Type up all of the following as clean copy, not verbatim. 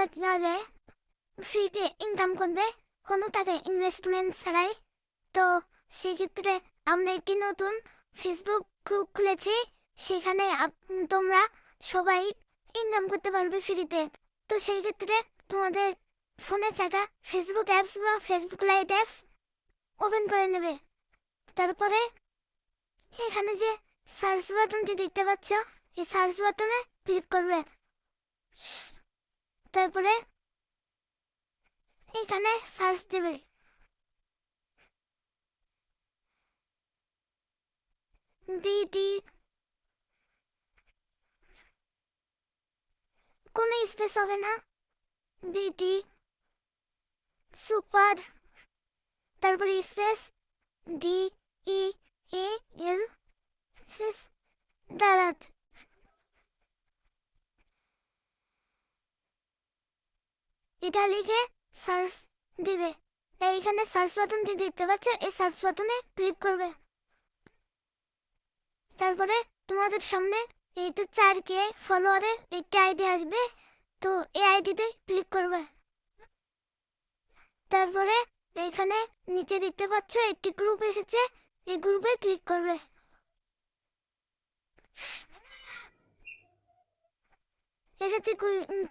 তোমরা কিভাবে ফ্রিতে ইনকাম করবে কোনো টাকা ইনভেস্টমেন্ট ছাড়াই। তো সেক্ষেত্রে আমরা একটি নতুন ফেসবুক গ্রুপ খুলেছি, সেখানে তোমরা সবাই ইনকাম করতে পারবে ফ্রিতে। তো সেই ক্ষেত্রে তোমাদের ফোনে থাকা ফেসবুক অ্যাপস বা ফেসবুক লাইট অ্যাপস ওপেন করে নেবে। তারপরে এখানে যে সার্চ বাটনটি দেখতে পাচ্ছ, এই সার্চ বাটনে ক্লিক করবে। তারপরে এখানে সার্চ দেবে বিডি, কোনো স্পেস হবে না, বিডি সুপার, তারপরে স্পেস ডি ই এ এল স্পেস দারাজ। এটা লিখে সার্চ দিবে। এইখানে সার্চ বাটনটি দেখতে পাচ্ছ, এই সার্চ বাটনে ক্লিক করবে। তারপরে তোমাদের সামনে এই তো 4K ফলোয়ারের একটি আইডি আসবে, তো এই আইডিতে ক্লিক করবে। তারপরে এখানে নিচে দেখতে পাচ্ছ একটি গ্রুপ এসেছে, এই গ্রুপে ক্লিক করবে। এটাতে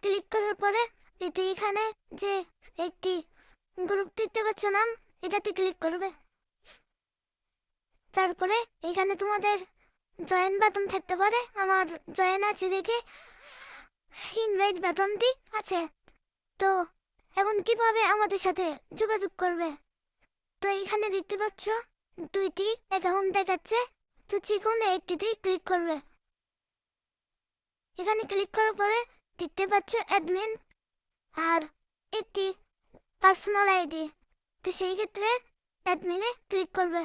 ক্লিক করার পরে এটি এখানে যে একটি গ্রুপ দেখতে পাচ্ছ নাম, এটাতে ক্লিক করবে। তারপরে এখানে তোমাদের জয়েন বাটন থাকতে পারে, আমার জয়েন আছে দেখে ইনভাইট বাটনটি আছে। তো এখন কিভাবে আমাদের সাথে যোগাযোগ করবে? তো এখানে দেখতে পাচ্ছ দুইটি অ্যাকাউন্ট দেখাচ্ছে, তো যে কোনো একটিতেই ক্লিক করবে। এখানে ক্লিক করার পরে দেখতে পাচ্ছ অ্যাডমিন আর একটি পার্সোনাল আইডি, তো সেই ক্ষেত্রে অ্যাডমিনে ক্লিক করবে।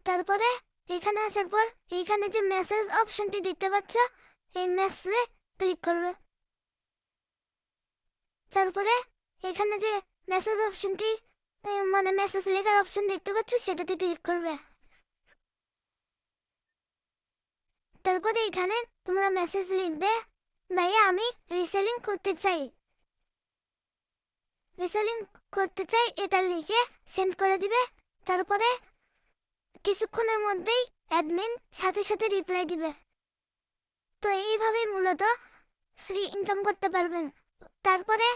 তারপরে এখানে আসার পর এইখানে যে মেসেজ অপশনটি দেখতে পাচ্ছ, এই মেসেজে ক্লিক করবে। তারপরে এখানে যে মেসেজ অপশনটি মানে মেসেজ লেখার অপশন দেখতে পাচ্ছ, সেটাতে ক্লিক করবে। তারপরে এখানে তোমরা মেসেজ লিখবে, ভাইয়া আমি রিসেলিং করতে চাই, রিসেলিং করতে চাই, এটা লিখে সেন্ড করে দিবে। তারপরে কিছুক্ষণের মধ্যেই অ্যাডমিন সাথে সাথে রিপ্লাই দিবে। তো এইভাবেই মূলত ফ্রি ইনকাম করতে পারবেন। তারপরে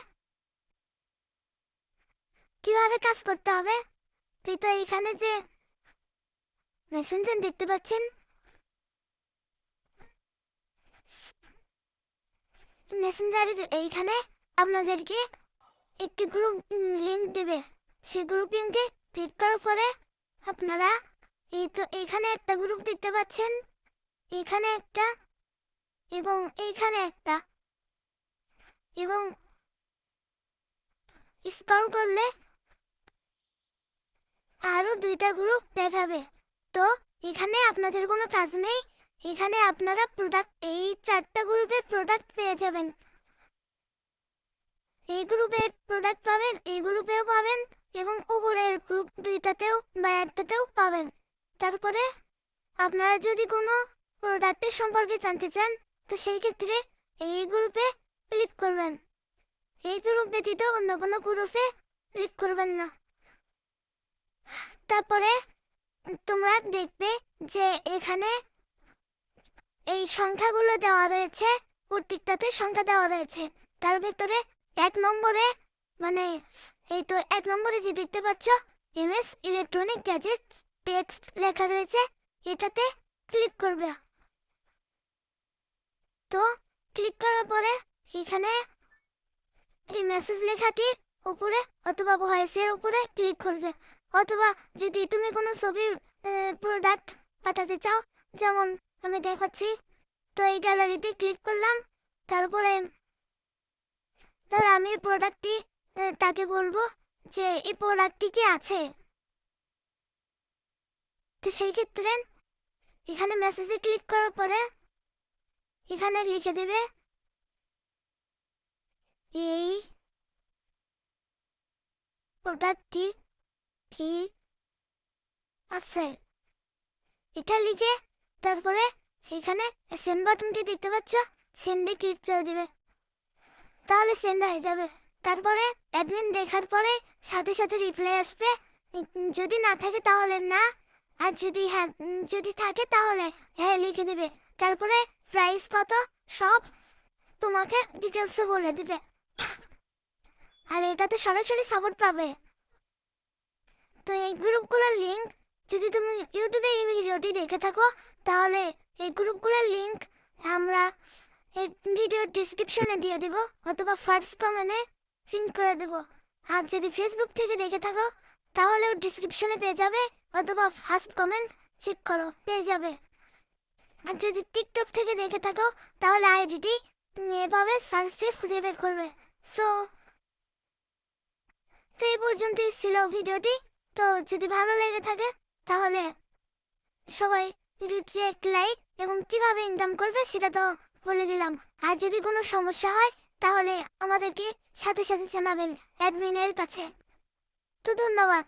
কিভাবে কাজ করতে হবে, তো এখানে যে মেসেঞ্জার দেখতে পাচ্ছেন, মেসেঞ্জারে এইখানে আপনাদেরকে একটি গ্রুপ লিংক দেবে। সেই গ্রুপ লিংকে ক্লিক করার পরে আপনারা এই তো এইখানে একটা গ্রুপ দেখতে পাচ্ছেন, এখানে একটা এবং এইখানে একটা, এবং স্ক্রল করলে আরো দুইটা গ্রুপ দেখাবে। তো এখানে আপনাদের কোনো কাজ নেই, এখানে আপনারা প্রোডাক্ট এই 4টা গ্রুপে প্রোডাক্ট পেয়ে যাবেন। এই গ্রুপে প্রোডাক্ট পাবেন, এই গ্রুপেও পাবেন, এবং উপরের গ্রুপ দুইটাতেও বা একটাতেও পাবেন। তারপরে আপনারা যদি কোনো প্রোডাক্টের সম্পর্কে জানতে চান, তো সেই ক্ষেত্রে এই গ্রুপে ক্লিক করবেন। এই গ্রুপ ব্যতীত অন্য কোনো গ্রুপে ক্লিক করবেন না। তারপরে তোমরা দেখবে যে এখানে এই সংখ্যাগুলো দেওয়া রয়েছে, প্রত্যেকটাতে সংখ্যা দেওয়া রয়েছে। তার ভেতরে 1 নম্বরে মানে এই তো 1 নম্বরে যে দেখতে পাচ্ছ এমএস ইলেকট্রনিক গ্যাজেট টেক্সট লেখা রয়েছে, এটাতে ক্লিক করবে। তো ক্লিক করার পরে এখানে এই মেসেজ লেখাটি উপরে অথবা ভয়েসের উপরে ক্লিক করবে, অথবা যদি তুমি কোনো ছবির প্রোডাক্ট পাঠাতে চাও, যেমন আমি দেখাচ্ছি, তো এই গ্যালারিতে ক্লিক করলাম। তারপরে ধর আমি প্রোডাক্টটি তাকে বলবো যে এই প্রোডাক্টটি কি আছে, তো সেই ক্ষেত্রে এখানে মেসেজে ক্লিক করার পরে এখানে লিখে দেবে এই প্রোডাক্টটি কি আছে, এটা লিখে তারপরে এখানে সেন্ড বাটনটি দেখতে পাচ্ছ, সেন্ডে ক্লিক করে দিবে। তাহলে সেন্ড হয়ে যাবে। তারপরে অ্যাডমিন দেখার পরে সাথে সাথে রিপ্লাই আসবে। যদি না থাকে তাহলে না, আর যদি হ্যাঁ যদি থাকে তাহলে হ্যাঁ লিখে দিবে। তারপরে প্রাইস কত সব তোমাকে ডিটেলসে বলে দিবে। আর এটাতে সরাসরি সাপোর্ট পাবে। তো এই গ্রুপগুলোর লিঙ্ক, যদি তুমি ইউটিউবে এই ভিডিওটি দেখে থাকো তাহলে এই গ্রুপগুলোর লিঙ্ক আমরা এই ভিডিওর ডিসক্রিপশনে দিয়ে দেব অথবা ফার্স্ট কমেন্টে পিন করে দেব। আর যদি ফেসবুক থেকে দেখে থাকো তাহলেও ডিসক্রিপশনে পেয়ে যাবে অথবা ফার্স্ট কমেন্ট চেক করো পেয়ে যাবে। আর যদি টিকটক থেকে দেখে থাকো তাহলে আইডিটি এভাবে সার্চ দিয়ে খুঁজে বের করবে। তো তো এই পর্যন্তই ছিল ভিডিওটি। তো যদি ভালো লেগে থাকে তাহলে সবাই ভিডিওটি এক লাইক এবং কিভাবে ইনকাম করবে সেটা তো বলে দিলাম। আর যদি কোনো সমস্যা হয় তাহলে আমাদেরকে সাথে সাথে জানাবেন অ্যাডমিনের কাছে। তো ধন্যবাদ।